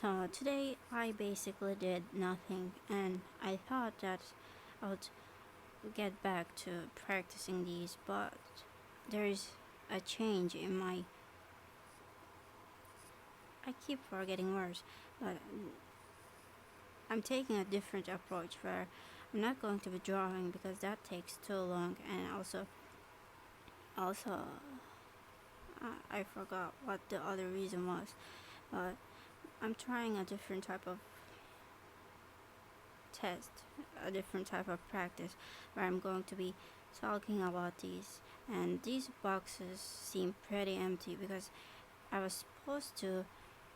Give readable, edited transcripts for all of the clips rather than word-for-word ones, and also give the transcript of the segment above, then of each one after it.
So today I basically did nothing, and I thought that I would get back to practicing these, but there is a change in my. I keep forgetting words, but I'm taking a different approach where I'm not going to be drawing because that takes too long, and also I forgot what the other reason was, but I'm trying a different type of test, a different type of practice where I'm going to be talking about these. And these boxes seem pretty empty because I was supposed to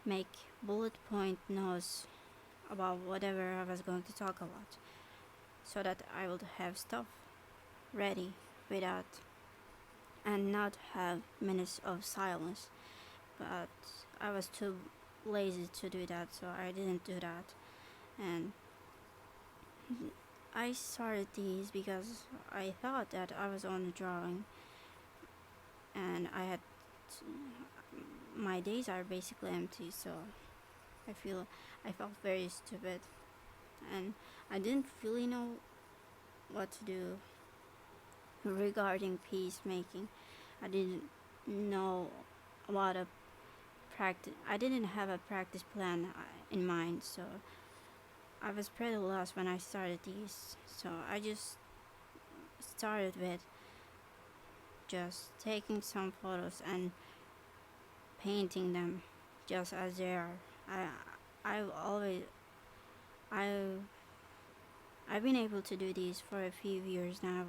make bullet point notes about whatever I was going to talk about so that I would have stuff ready without and not have minutes of silence. But I was too lazy to do that, so I didn't do that. And I started these because I thought that I was on the drawing, and my days are basically empty, so I felt very stupid, and I didn't really know what to do regarding peacemaking. I didn't know what a practice. I didn't have a practice plan in mind, so I was pretty lost when I started these. So I just started with just taking some photos and painting them just as they are. I I've always I I've been able to do these for a few years now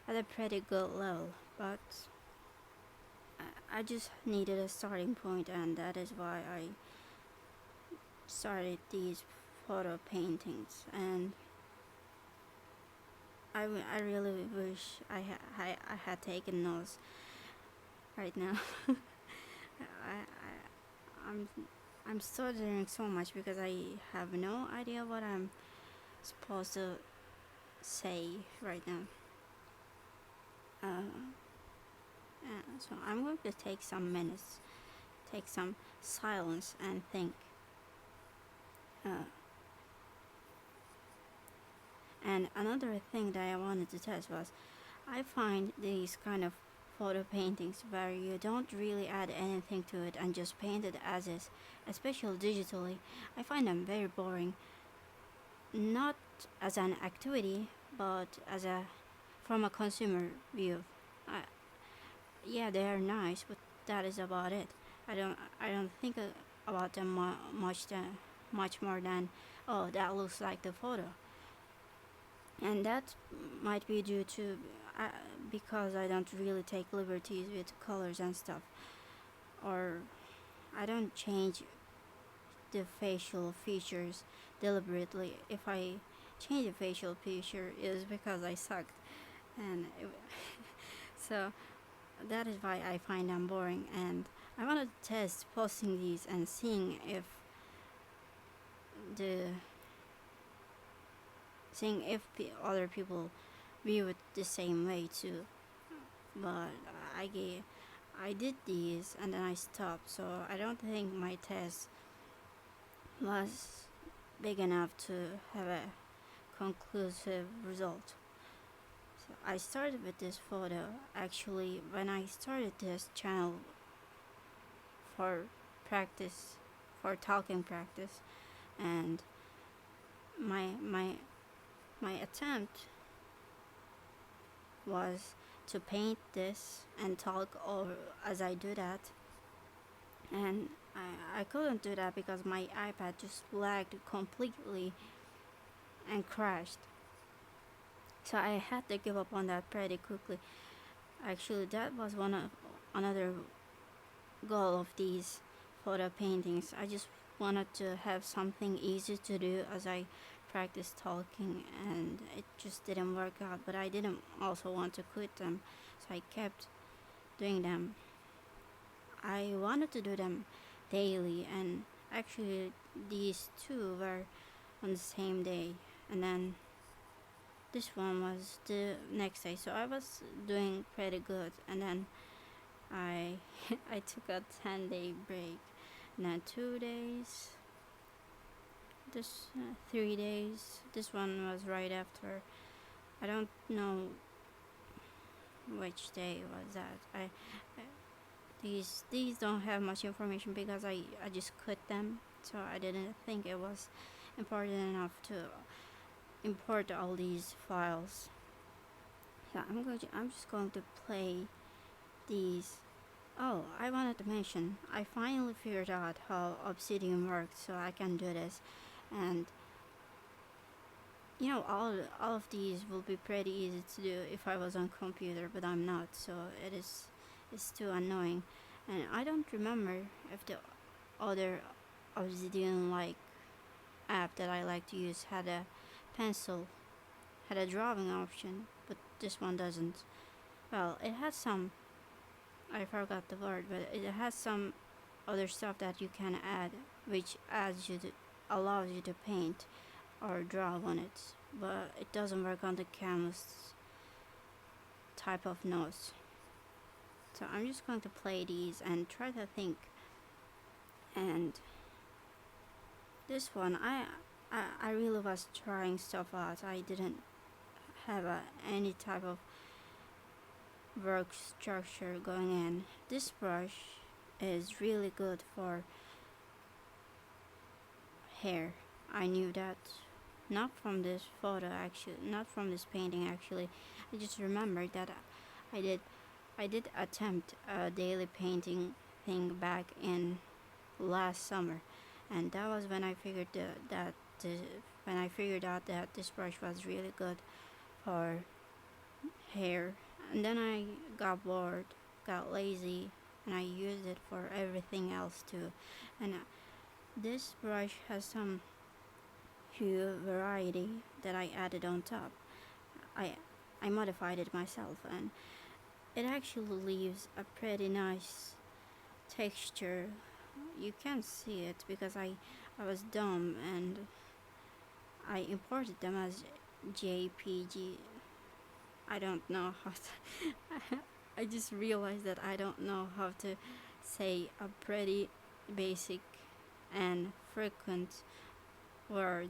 at a pretty good level, but I just needed a starting point, and that is why I started these photo paintings. And I really wish I had taken those right now. I'm I'm stuttering so much because I have no idea what I'm supposed to say right now. So I'm going to take some minutes, take some silence, and think. Uh, and another thing that I wanted to test was, I find these kind of photo paintings where you don't really add anything to it and just paint it as is, especially digitally. I find them very boring. Not as an activity, but as a from a consumer view. I, yeah, they are nice, but that is about it. I don't think about them much more than, oh, that looks like the photo. And that might be due to uh, because I don't really take liberties with colors and stuff, or I don't change the facial features deliberately. If I change the facial feature, it is because I sucked, and so that is why I find them boring. And I want to test posting these and the seeing if other people view it the same way too. But I did these and then I stopped, so I don't think my test was big enough to have a conclusive result. So I started with this photo. Actually, when I started this channel for practice, for talking practice, and my my my attempt was to paint this and talk over as I do that, and I couldn't do that because my iPad just lagged completely and crashed. So I had to give up on that pretty quickly. Actually, that was one of another goal of these photo paintings. I just wanted to have something easy to do as I practice talking, and it just didn't work out. But I didn't also want to quit them, so I kept doing them. I wanted to do them daily, and actually these two were on the same day, and then this one was the next day. So I was doing pretty good, and then I I took a 10-day break, and then 2 days, this 3 days. This one was right after. I don't know which day was that. These don't have much information because I just cut them, so I didn't think it was important enough to import all these files. So I'm just going to play these. Oh, I wanted to mention, I finally figured out how Obsidian works, so I can do this. And all of these will be pretty easy to do if I was on computer, but I'm not, so it's too annoying. And I don't remember if the other Obsidian like app that I like to use had a pencil, had a drawing option, but this one doesn't. Well, it has some, I forgot the word, but it has some other stuff that you can add, which allows you to paint or draw on it, but it doesn't work on the canvas type of notes. So I'm just going to play these and try to think. And this one, I really was trying stuff out. I didn't have any type of work structure going in. This brush is really good for hair. I knew that not from this photo actually, not from this painting actually. I just remembered that I did attempt a daily painting thing back in last summer, and that was when I figured when I figured out that this brush was really good for hair. And then I got bored, got lazy, and I used it for everything else too. And this brush has some hue variety that I added on top. I modified it myself, and it actually leaves a pretty nice texture. You can't see it because I was dumb and I imported them as JPG. I don't know how to I just realized that I don't know how to say a pretty basic and frequent word,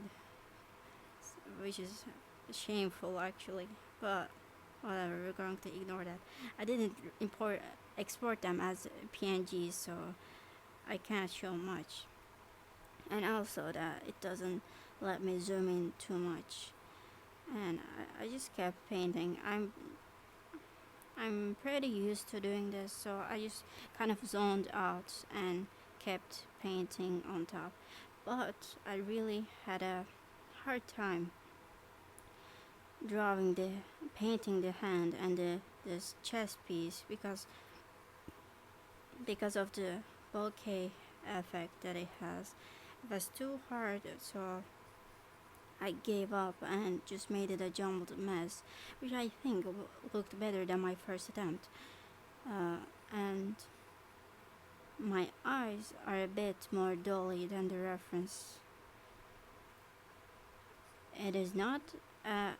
which is shameful actually, but whatever, we're going to ignore that. I didn't export them as PNGs, so I can't show much, and also that it doesn't let me zoom in too much. And I just kept painting. I'm pretty used to doing this, so I just kind of zoned out and kept painting on top. But I really had a hard time painting the hand and this chest piece because of the bokeh effect that it has. It was too hard, so I gave up and just made it a jumbled mess, which I think looked better than my first attempt. And my eyes are a bit more dolly than the reference. It is not an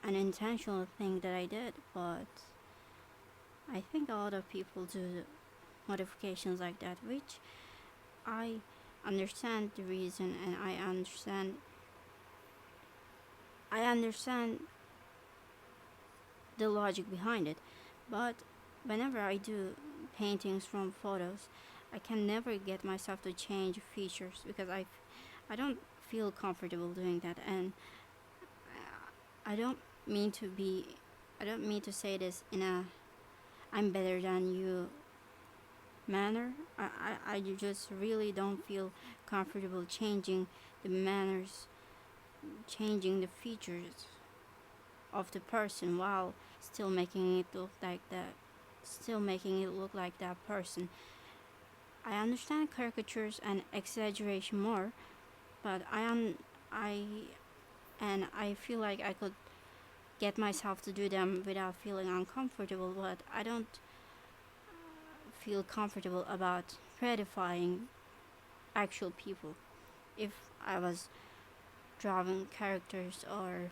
intentional thing that I did, but I think a lot of people do modifications like that, which I understand the reason, and I understand the logic behind it. But whenever I do paintings from photos, I can never get myself to change features because I don't feel comfortable doing that. And I don't mean to say this in a I'm better than you manner. I just really don't feel comfortable changing the manners, changing the features of the person while still making it look like that person. I understand caricatures and exaggeration more, but I feel like I could get myself to do them without feeling uncomfortable, but I don't feel comfortable about prettifying actual people. If I was drawing characters or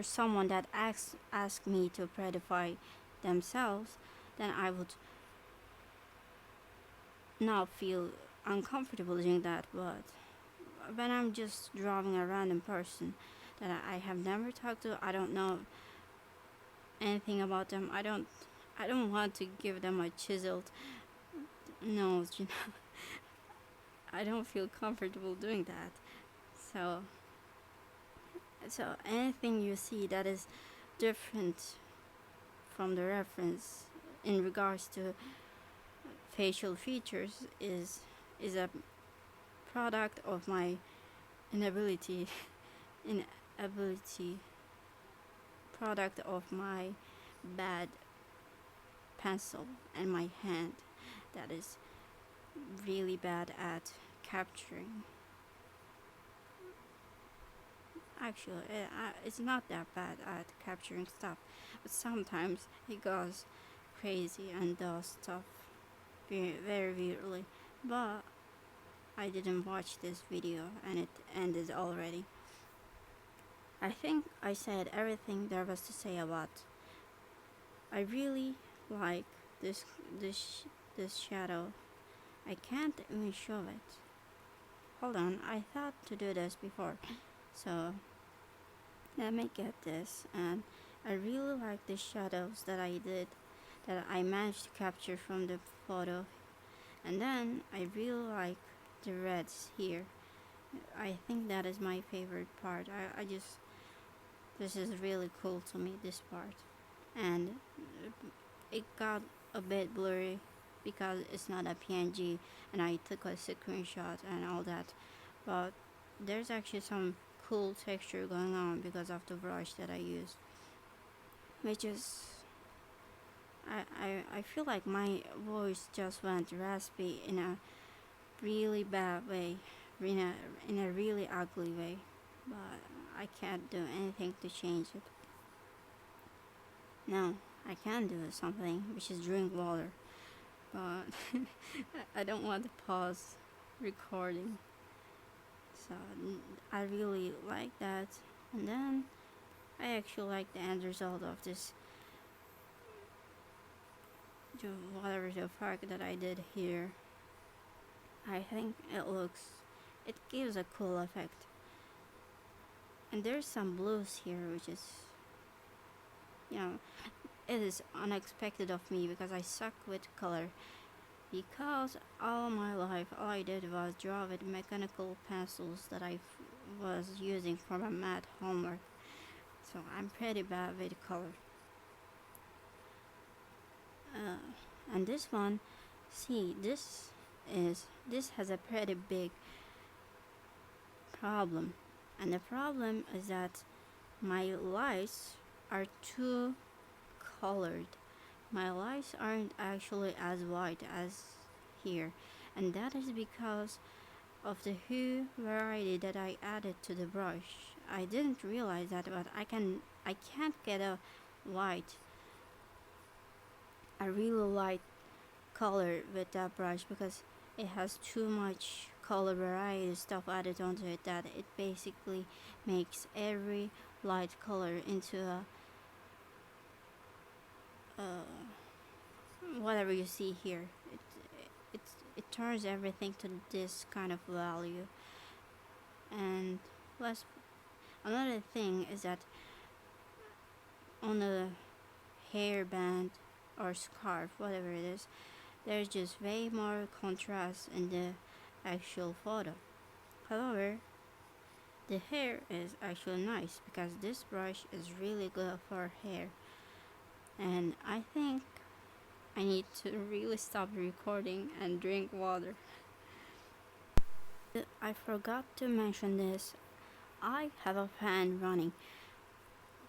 someone that asked me to prettify themselves, then I would not feel uncomfortable doing that, but when I'm just drawing a random person that I have never talked to, I don't know anything about them. I don't want to give them a chiseled nose, I don't feel comfortable doing that. So anything you see that is different from the reference in regards to facial features is a product of my inability inability product of my bad pencil and my hand that is really bad at capturing. Actually, it's not that bad at capturing stuff, but sometimes it goes crazy and does stuff very, very weirdly. But I didn't watch this video and it ended already. I think I said everything there was to say about. I really like this shadow. I can't even show it. Hold on, I thought to do this before. So let me get this, and I really like the shadows that I managed to capture from the photo. And then I really like the reds here. I think that is my favorite part. This is really cool to me, this part. And it got a bit blurry because it's not a PNG and I took a screenshot and all that. But there's actually some cool texture going on because of the brush that I used, which is I feel like my voice just went raspy in a really bad way, in a really ugly way, but I can't do anything to change it. No, I can do something, which is drink water, but I don't want to pause recording. So I really like that, and then I actually like the end result of this, whatever the park that I did here. I think it gives a cool effect. And there's some blues here, which is, it is unexpected of me because I suck with color. Because all my life, all I did was draw with mechanical pencils that I was using for my math homework. So I'm pretty bad with color. And this one, see, this has a pretty big problem, and the problem is that my lights are too colored. My lights aren't actually as white as here, and that is because of the hue variety that I added to the brush. I didn't realize that, but I can't get a really light color with that brush because it has too much color variety stuff added onto it that it basically makes every light color into whatever you see here. It turns everything to this kind of value. And plus, another thing is that on the hairband or scarf, whatever it is, there's just way more contrast in the actual photo. However, the hair is actually nice because this brush is really good for hair. And I think I need to really stop recording and drink water. I forgot to mention this. I have a fan running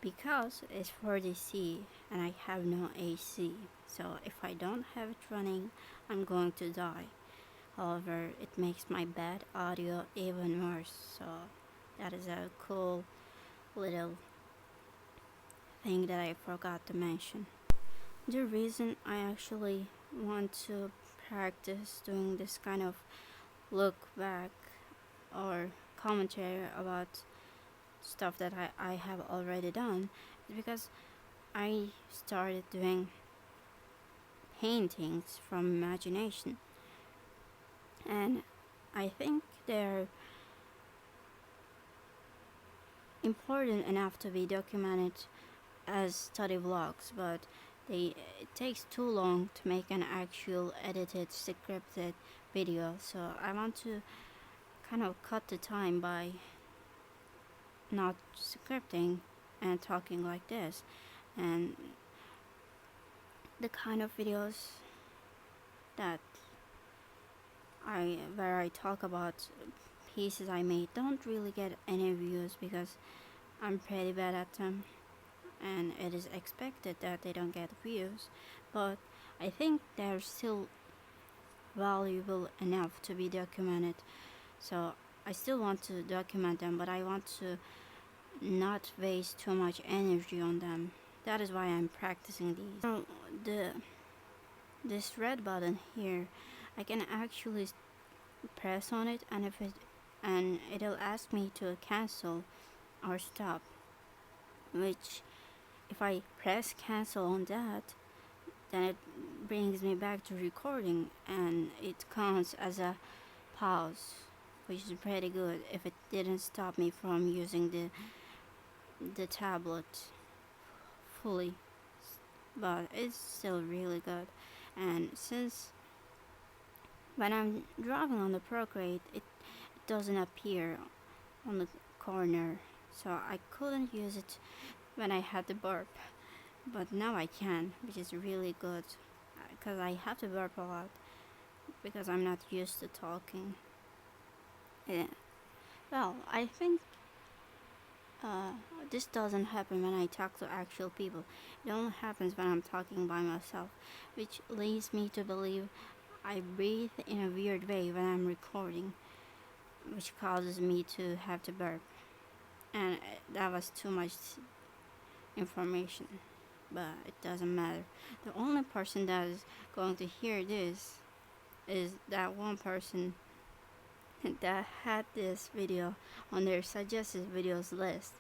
because it's 40C and I have no AC. So if I don't have it running, I'm going to die. However, it makes my bad audio even worse. So that is a cool little thing that I forgot to mention. The reason I actually want to practice doing this kind of look back or commentary about stuff that I have already done is because I started doing paintings from imagination. and I think they're important enough to be documented as study vlogs, but it takes too long to make an actual edited scripted video, so I want to kind of cut the time by not scripting and talking like this. And the kind of videos that where I talk about pieces I made don't really get any views because I'm pretty bad at them, and it is expected that they don't get views, but I think they're still valuable enough to be documented. So I still want to document them, but I want to not waste too much energy on them. That is why I'm practicing these. So this red button here, I can actually press on it, and it'll ask me to cancel or stop, which if I press cancel on that, then it brings me back to recording and it counts as a pause, which is pretty good if it didn't stop me from using the tablet fully, but it's still really good. And since when I'm driving on the Procreate, it doesn't appear on the corner, so I couldn't use it when I had the burp, but now I can, which is really good because I have to burp a lot because I'm not used to talking. Yeah. Well, I think this doesn't happen when I talk to actual people. It only happens when I'm talking by myself, which leads me to believe I breathe in a weird way when I'm recording, which causes me to have to burp. And that was too much information, but it doesn't matter. The only person that is going to hear this is that one person that had this video on their suggested videos list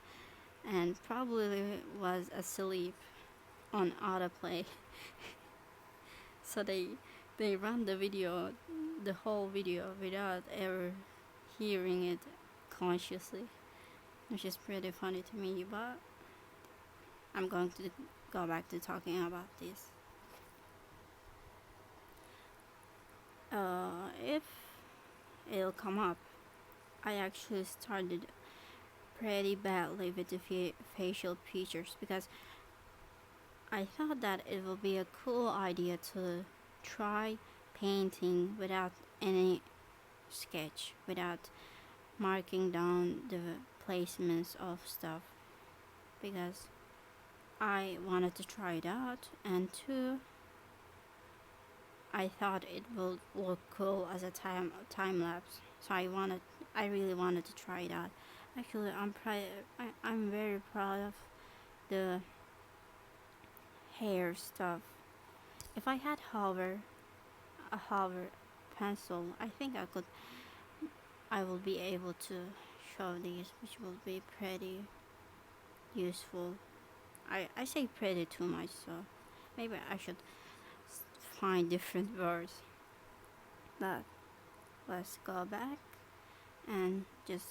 and probably was asleep on autoplay. So they run the whole video without ever hearing it consciously, which is pretty funny to me, but I'm going to go back to talking about this. If it'll come up, I actually started pretty badly with the facial features because I thought that it would be a cool idea to try painting without any sketch, without marking down the placements of stuff, because I wanted to try it out, and two, I thought it would look cool as a time lapse. So I really wanted to try it out. Actually, I'm very proud of the hair stuff. If I had a hover pencil, I think I will be able to show these, which will be pretty useful. I say pretty too much, so maybe I should find different words. But let's go back and just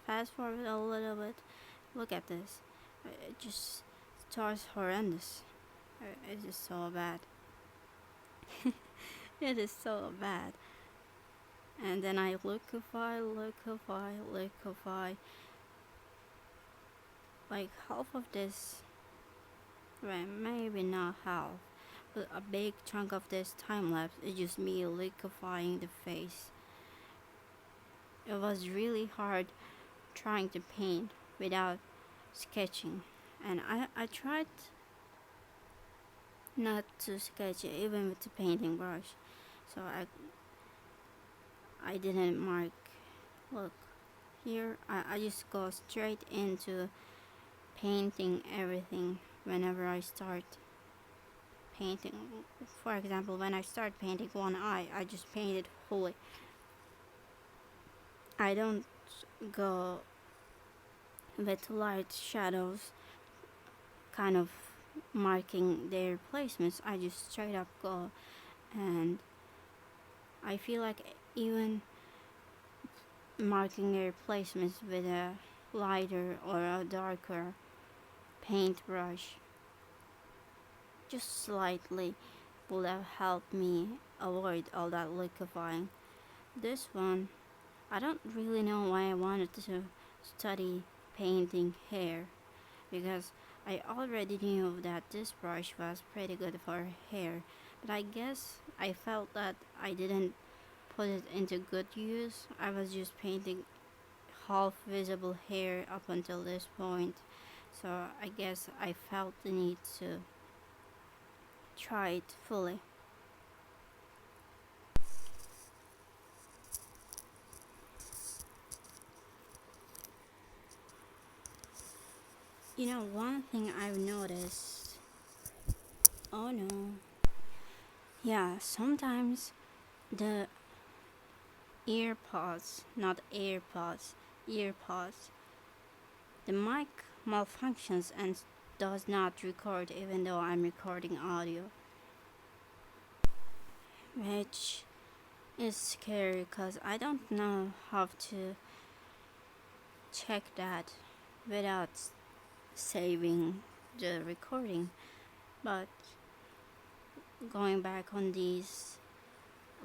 fast forward a little bit. Look at this. It just starts horrendous. It is so bad. It is so bad. And then I lookify. Like half of this, well, maybe not half, but a big chunk of this time lapse is just me liquefying the face. It was really hard trying to paint without sketching, and I tried not to sketch it even with the painting brush, so I didn't mark. Look here, I just go straight into painting everything whenever I start painting. For example, when I start painting one eye, I just paint it fully. I don't go with light shadows kind of marking their placements. I just straight up go, and I feel like even marking your placements with a lighter or a darker paintbrush just slightly would have helped me avoid all that liquefying. This one, I don't really know why I wanted to study painting hair, because I already knew that this brush was pretty good for hair, but I guess I felt that I didn't put it into good use. I was just painting half visible hair up until this point, so I guess I felt the need to try it fully. You know, one thing I've noticed. Oh no. Yeah, sometimes the not earpods, the mic malfunctions and does not record even though I'm recording audio, which is scary because I don't know how to check that without saving the recording. But going back on these,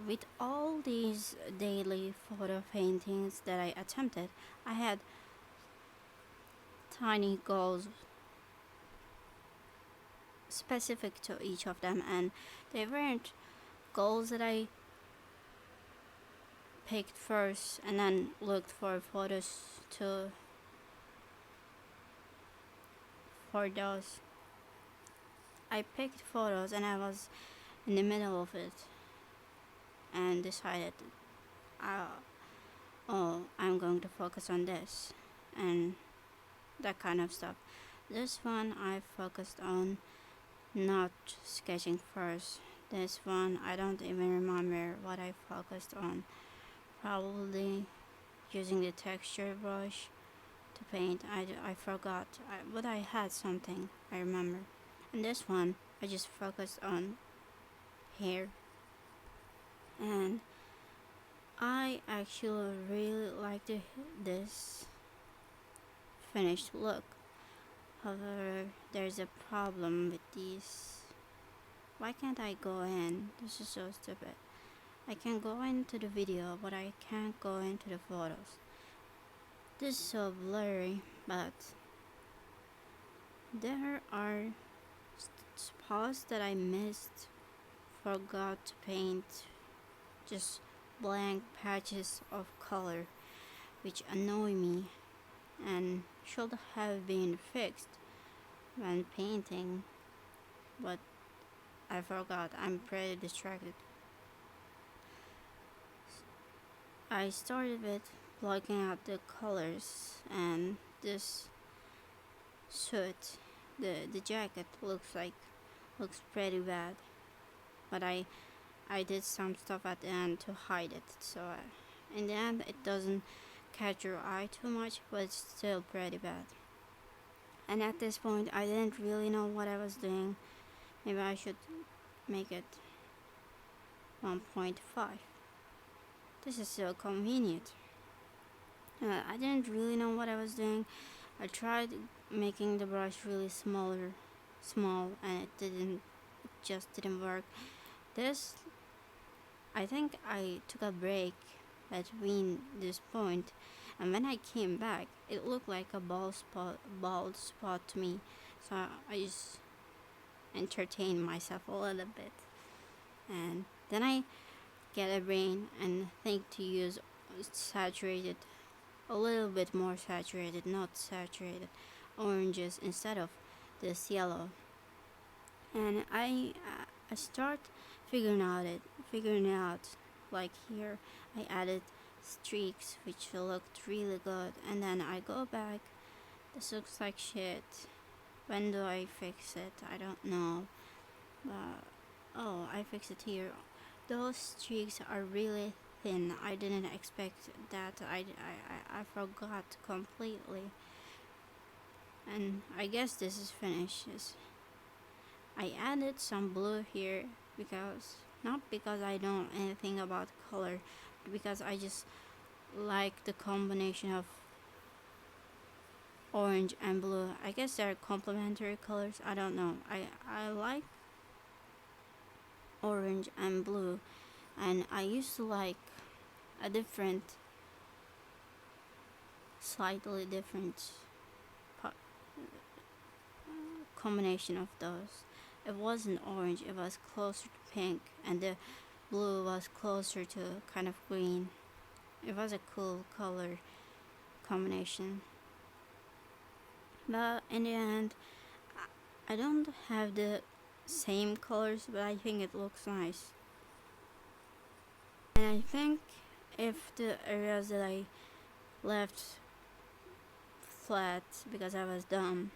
with all these daily photo paintings that I attempted, I had tiny goals specific to each of them, and they weren't goals that I picked first and then looked for photos to for those. I picked photos and I was in the middle of it and decided, uh, oh, I'm going to focus on this and that kind of stuff. This one I focused on not sketching first. This one I don't even remember what I focused on. Probably using the texture brush to paint. I forgot, but I had something I remember. And this one I just focused on hair, and I actually really like this finished look. However, there's a problem with these. Why can't I go in? This is so stupid. I can go into the video, but I can't go into the photos. This is so blurry, but there are spots that I missed, forgot to paint, just blank patches of color, which annoy me and should have been fixed when painting, but I forgot. I'm pretty distracted. I started with blocking out the colors, and this suit, the jacket looks pretty bad, but I did some stuff at the end to hide it, so in the end it doesn't catch your eye too much, but it's still pretty bad. And at this point I didn't really know what I was doing. Maybe I should make it 1.5. This is so convenient. I didn't really know what I was doing. I tried making the brush really small, and it just didn't work. This, I think I took a break between this point, and when I came back, it looked like a bald spot to me. So I just entertained myself a little bit, and then I get a brain and think to use saturated, a little bit more saturated, not saturated, oranges instead of this yellow. And I start figuring out like here I added streaks which looked really good, and then I go back, this looks like shit. When do I fix it? I don't know. But oh, I fix it here. Those streaks are really thin. I didn't expect that. I forgot completely. And I guess this is finished. I added some blue here because, not because I know anything about color, because I just like the combination of orange and blue. I guess they're complementary colors. I don't know. I like orange and blue, and I used to like a different, slightly different combination of those. It wasn't orange, it was closer to pink, and the blue was closer to kind of green. It was a cool color combination. But in the end, I don't have the same colors, but I think it looks nice. And I think if the areas that I left flat because I was dumb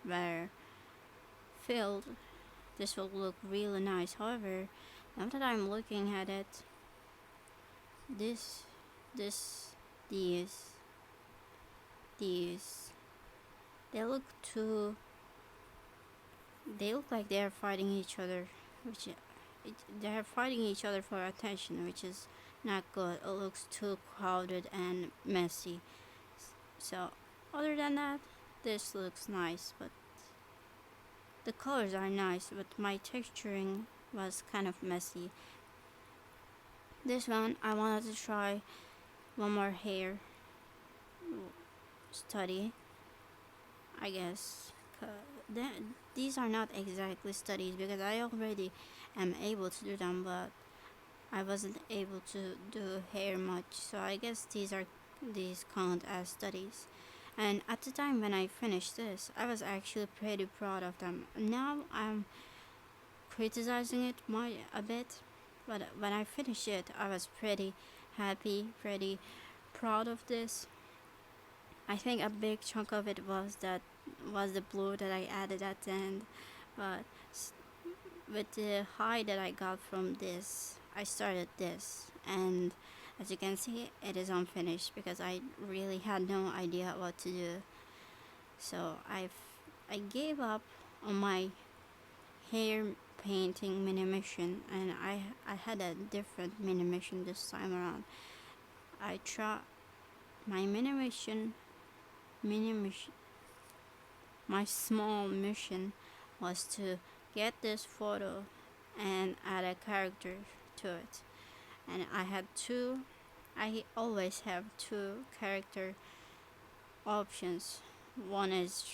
were filled, this will look really nice. However, now that I'm looking at it, this, these, they look too. They look like they're fighting each other, they're fighting each other for attention, which is not good. It looks too crowded and messy. So, other than that, this looks nice, but the colors are nice, but my texturing was kind of messy. This one, I wanted to try one more hair study, I guess. These are not exactly studies because I already am able to do them, but I wasn't able to do hair much, so I guess these count as studies. And at the time when I finished this, I was actually pretty proud of them. Now I'm criticizing it a bit, but when I finished it, I was pretty happy, pretty proud of this. I think a big chunk of it was the blue that I added at the end, but with the high that I got from this, I started this, and as you can see, it is unfinished because I really had no idea what to do. So I gave up on my hair painting mini mission, and I had a different mini mission this time around. I tried my my small mission was to get this photo and add a character to it. And I always have two character options. One is,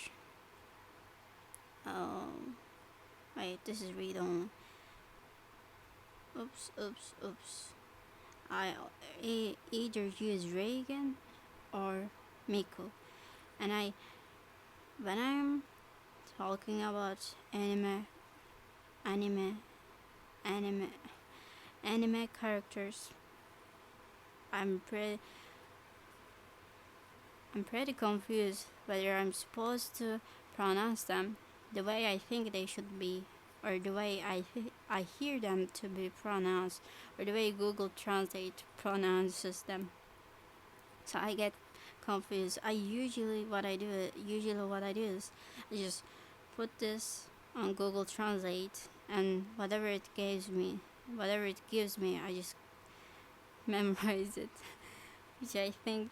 wait, this is read only. Oops. I either use Reagan or Miku. And when I'm talking about anime characters, I'm pretty confused whether I'm supposed to pronounce them the way I think they should be, or the way I hear them to be pronounced, or the way Google Translate pronounces them. So I get confused. Usually what I do is I just put this on Google Translate, and whatever it gives me, I just memorize it, which I think,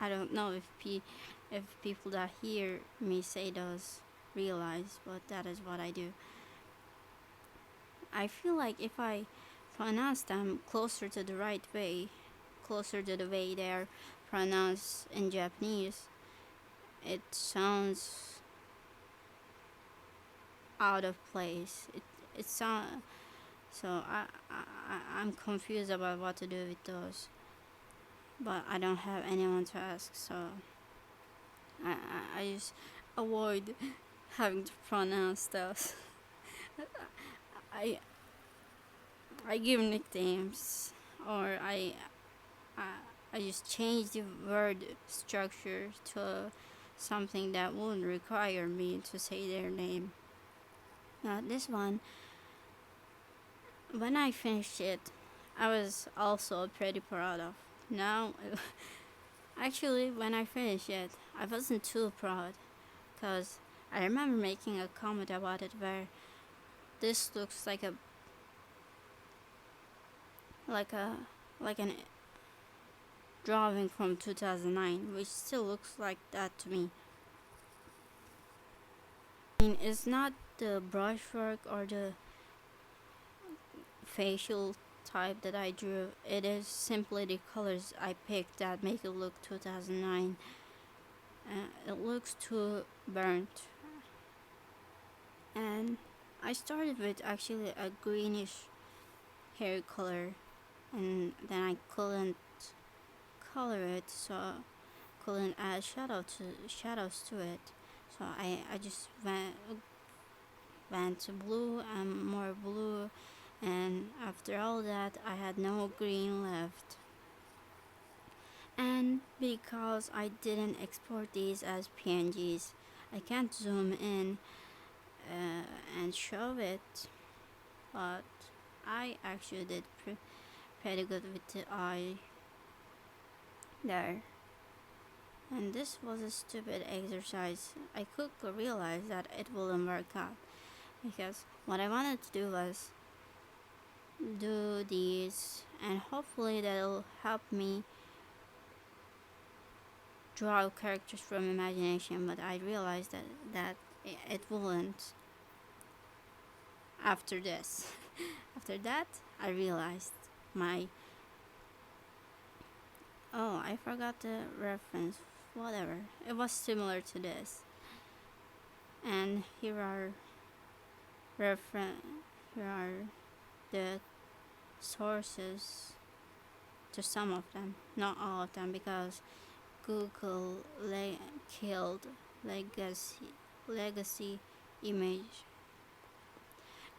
I don't know if people that hear me say those realize, but that is what I do. I feel like if I pronounce them closer to the right way, closer to the way they are pronounced in Japanese, it sounds out of place. It sounds, so I'm confused about what to do with those, but I don't have anyone to ask, so I just avoid having to pronounce those. I give nicknames, or I just change the word structure to something that wouldn't require me to say their name. Now this one, when I finished it, I was also pretty proud of. Now, actually, when I finished it, I wasn't too proud, because I remember making a comment about it where this looks like a like a like an drawing from 2009, which still looks like that to me. I mean, it's not the brushwork or the facial type that I drew. It is simply the colors I picked that make it look 2009. It looks too burnt. And I started with actually a greenish hair color, and then I couldn't color it, so couldn't add shadows to it. So I just went to blue and more blue, and after all that I had no green left. And because I didn't export these as PNGs, I can't zoom in and show it, but I actually did pretty good with the eye there. And this was a stupid exercise. I quickly realized that it wouldn't work out, because what I wanted to do was do these, and hopefully that'll help me draw characters from imagination, but I realized that it wouldn't after this. After that, I realized my oh, I forgot the reference. Whatever. It was similar to this. And here are here are the sources to some of them, not all of them, because Google killed legacy image.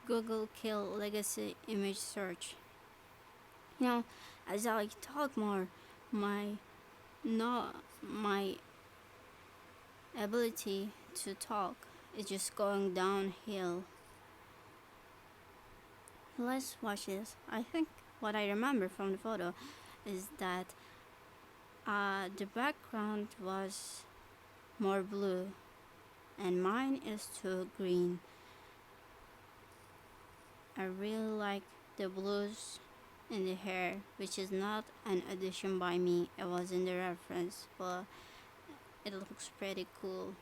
Google killed legacy image search. You know, as I talk more, my no my ability to talk is just going downhill. Let's watch this. I think what I remember from the photo is that the background was more blue and mine is too green. I really like the blues in the hair, which is not an addition by me. It was in the reference, but it looks pretty cool.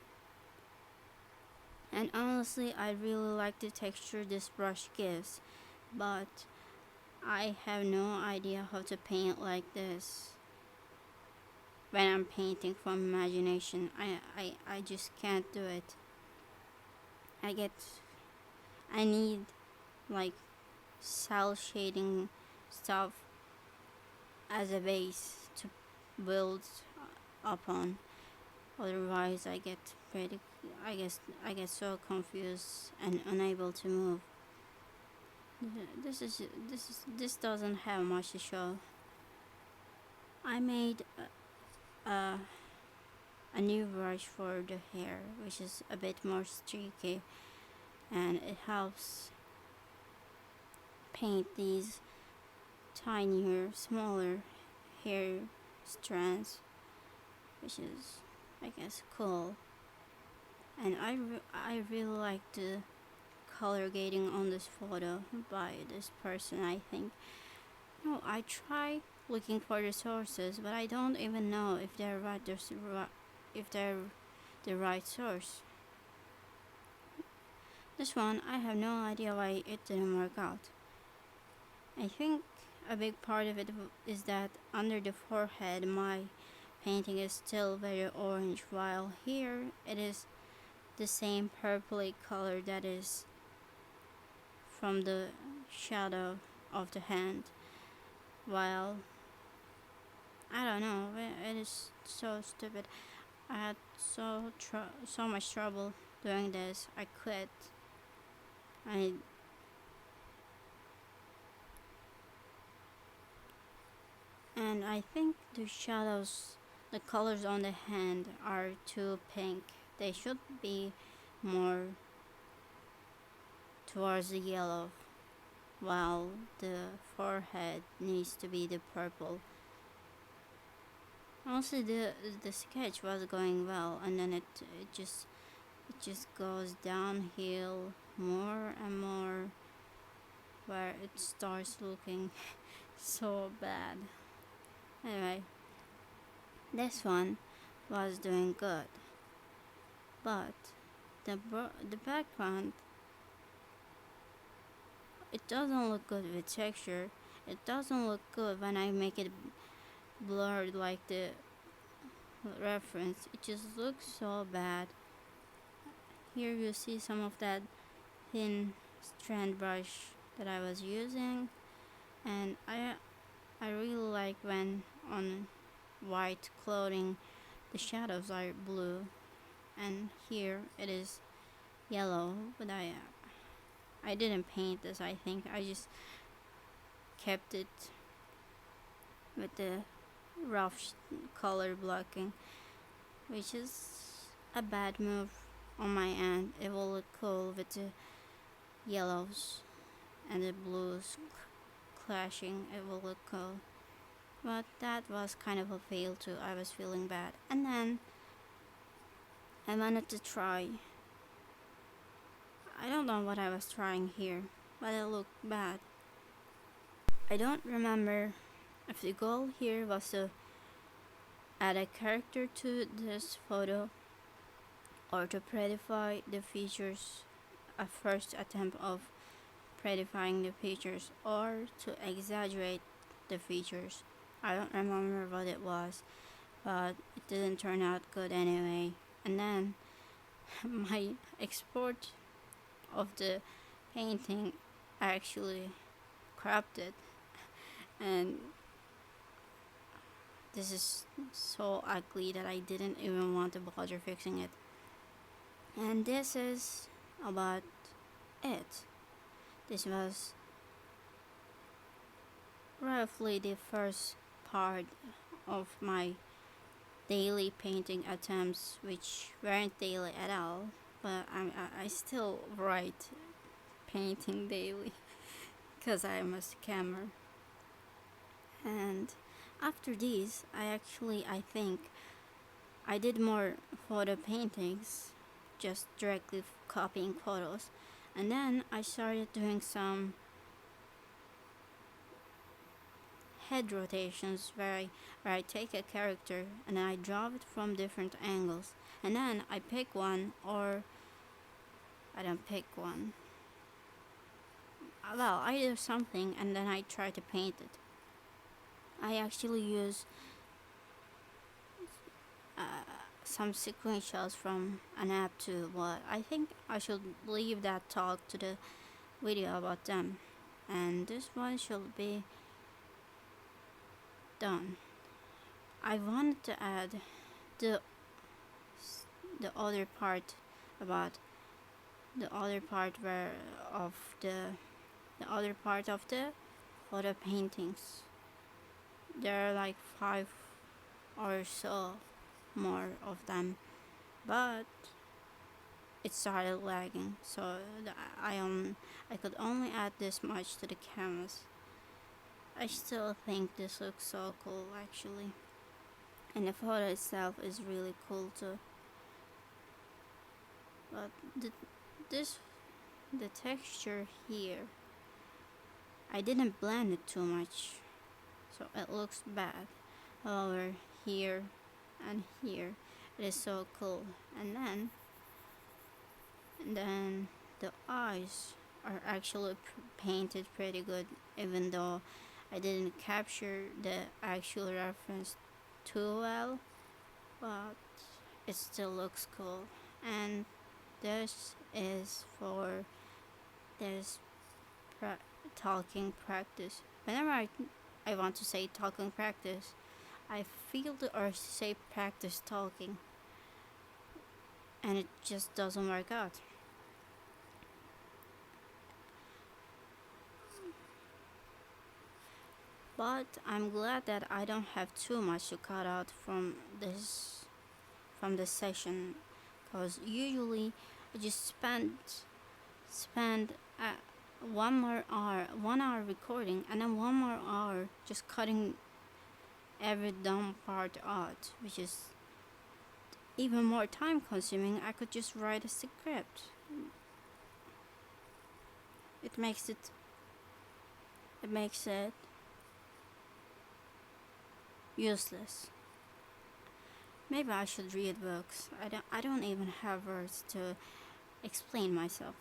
And honestly, I really like the texture this brush gives, but I have no idea how to paint like this. When I'm painting from imagination, I just can't do it. I need like cell shading stuff as a base to build upon. Otherwise, I get so confused and unable to move. This doesn't have much to show. I made a, a new brush for the hair, which is a bit more streaky, and it helps paint these tinier, smaller hair strands, which is, I guess, cool. And I really like the color grading on this photo by this person. I think, no, I try looking for the sources, but I don't even know if they're right. If they're the right source. This one, I have no idea why it didn't work out. I think a big part of it is that under the forehead, my painting is still very orange, while here it is the same purpley color that is from the shadow of the hand. While I don't know, it is so stupid. I had so much trouble doing this. I quit. I and I think the shadows, the colors on the hand are too pink. They should be more towards the yellow, while the forehead needs to be the purple. Also, the sketch was going well, and then it just goes downhill more and more, where it starts looking So bad. Anyway, this one was doing good, but the background, it doesn't look good with texture. It doesn't look good when I make it blurred like the reference. It just looks so bad. Here you see some of that thin strand brush that I was using, and I really like when on white clothing the shadows are blue, and here it is yellow, but I didn't paint this. I think I just kept it with the rough color blocking, which is a bad move on my end. It will look cool with the yellows and the blues clashing. It will look cool, but that was kind of a fail too. I was feeling bad, and then I wanted to try. I don't know what I was trying here, but it looked bad. I don't remember if the goal here was to add a character to this photo or to prettify the features, a first attempt of prettifying the features, or to exaggerate the features. I don't remember what it was, but it didn't turn out good anyway. And then my export of the painting, I actually cropped it, and this is so ugly that I didn't even want to bother fixing it. And this is about it. This was roughly the first part of my daily painting attempts, which weren't daily at all, but I still write painting daily because I'm a scammer. And after these, I think I did more photo paintings, just directly copying photos, and then I started doing some head rotations where I take a character and I draw it from different angles, and then I pick one, or I don't pick one. Well, I do something and then I try to paint it. I actually use some sequentials from an app too, but I think I should leave that talk to the video about them, and this one should be done. I wanted to add the the other part about the other part where of the other part of the photo paintings. There are like 5 or so more of them, but it started lagging, so I could only add this much to the canvas. I still think this looks so cool actually, and the photo itself is really cool too. But this the texture here, I didn't blend it too much, so it looks bad. However, here and here, it is so cool. And then the eyes are actually painted pretty good, even though I didn't capture the actual reference too well, but it still looks cool. And this is for this talking practice. Whenever I want to say talking practice, I feel the urge to say practice talking, and it just doesn't work out. But I'm glad that I don't have too much to cut out from this session, because usually I just spend 1 hour recording, and then 1 more hour just cutting every dumb part out, which is even more time consuming. I could just write a script. It makes it useless. Maybe I should read books. I don't even have words to explain myself.